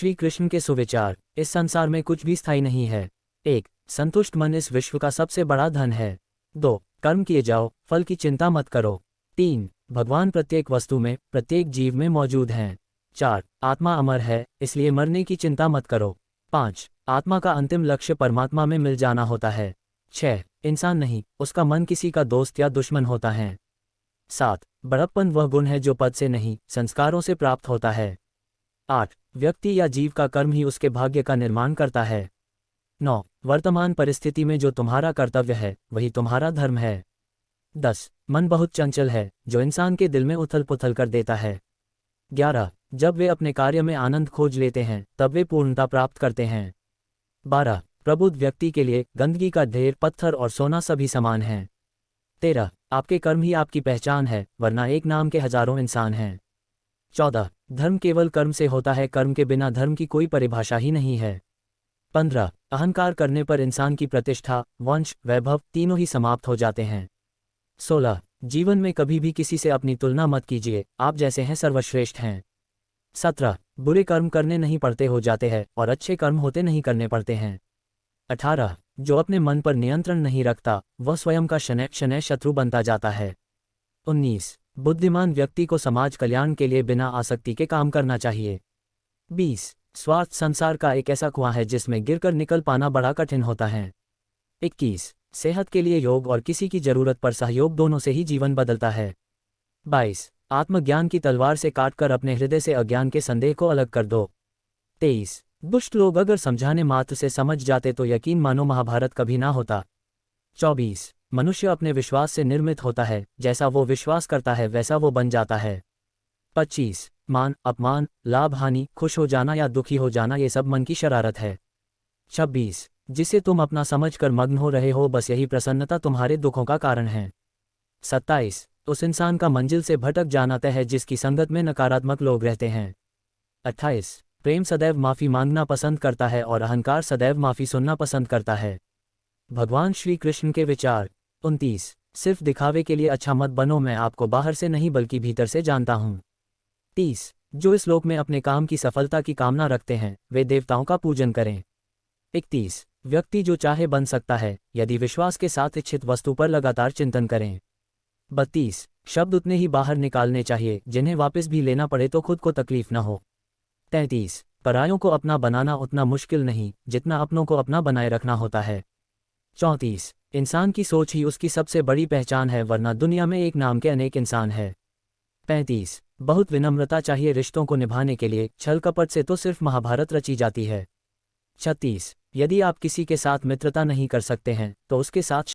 श्री कृष्ण के सुविचार। इस संसार में कुछ भी स्थायी नहीं है। 1. संतुष्ट मन इस विश्व का सबसे बड़ा धन है। 2. कर्म किए जाओ, फल की चिंता मत करो। 3. भगवान प्रत्येक वस्तु में, प्रत्येक जीव में मौजूद हैं। 4. आत्मा अमर है, इसलिए मरने की चिंता मत करो। 5. आत्मा का अंतिम लक्ष्य परमात्मा में मिल जाना होता है। 6. इंसान नहीं, उसका मन किसी का दोस्त या दुश्मन होता है। 7. बड़प्पन वह गुण है जो पद से नहीं, संस्कारों से प्राप्त होता है। 8. व्यक्ति या जीव का कर्म ही उसके भाग्य का निर्माण करता है। 9. वर्तमान परिस्थिति में जो तुम्हारा कर्तव्य है, वही तुम्हारा धर्म है। 10. मन बहुत चंचल है, जो इंसान के दिल में उथल पुथल कर देता है। 11. जब वे अपने कार्य में आनंद खोज लेते हैं, तब वे पूर्णता प्राप्त करते हैं। 12. प्रबुद्ध व्यक्ति के लिए गंदगी का ढेर, पत्थर और सोना सभी समान हैं। 13. आपके कर्म ही आपकी पहचान है, वरना एक नाम के हजारों इंसान हैं। 14. धर्म केवल कर्म से होता है, कर्म के बिना धर्म की कोई परिभाषा ही नहीं है। 15. अहंकार करने पर इंसान की प्रतिष्ठा, वंश, वैभव तीनों ही समाप्त हो जाते हैं। 16. जीवन में कभी भी किसी से अपनी तुलना मत कीजिए, आप जैसे हैं सर्वश्रेष्ठ हैं। 17. बुरे कर्म करने नहीं पड़ते हो जाते हैं, और अच्छे कर्म होते नहीं करने पड़ते हैं। 18. जो अपने मन पर नियंत्रण नहीं रखता, वह स्वयं का क्षण क्षण शत्रु बनता जाता है। 19. बुद्धिमान व्यक्ति को समाज कल्याण के लिए बिना आसक्ति के काम करना चाहिए। 20. स्वार्थ संसार का एक ऐसा कुआं है जिसमें गिरकर निकल पाना बड़ा कठिन होता है। 21. सेहत के लिए योग और किसी की जरूरत पर सहयोग, दोनों से ही जीवन बदलता है। 22. आत्मज्ञान की तलवार से काटकर अपने हृदय से अज्ञान के संदेह को अलग कर दो। 23. दुष्ट लोग अगर समझाने मात्र से समझ जाते तो यकीन मानो महाभारत कभी ना होता। 24. मनुष्य अपने विश्वास से निर्मित होता है, जैसा वो विश्वास करता है वैसा वो बन जाता है। 25. मान, अपमान, लाभ हानि, खुश हो जाना या दुखी हो जाना, ये सब मन की शरारत है। 26. जिसे तुम अपना समझकर मग्न हो रहे हो, बस यही प्रसन्नता तुम्हारे दुखों का कारण है। 27. उस इंसान का मंजिल से भटक जाना तय है जिसकी संगत में नकारात्मक लोग रहते हैं। 28. प्रेम सदैव माफी मांगना पसंद करता है और अहंकार सदैव माफी सुनना पसंद करता है। भगवान श्री कृष्ण के विचार। 29. सिर्फ दिखावे के लिए अच्छा मत बनो, मैं आपको बाहर से नहीं बल्कि भीतर से जानता हूँ। 30. जो इस लोक में अपने काम की सफलता की कामना रखते हैं, वे देवताओं का पूजन करें। 31. व्यक्ति जो चाहे बन सकता है, यदि विश्वास के साथ इच्छित वस्तु पर लगातार चिंतन करें। 32. शब्द उतने ही बाहर निकालने चाहिए जिन्हें वापस भी लेना पड़े तो खुद को तकलीफ न हो। 33. परायों को अपना बनाना उतना मुश्किल नहीं जितना अपनों को अपना बनाए रखना होता है। 34. इंसान की सोच ही उसकी सबसे बड़ी पहचान है, वरना दुनिया में एक नाम के अनेक इंसान है। 35. बहुत विनम्रता चाहिए रिश्तों को निभाने के लिए, छल कपट से तो सिर्फ महाभारत रची जाती है। 36. यदि आप किसी के साथ मित्रता नहीं कर सकते हैं, तो उसके साथ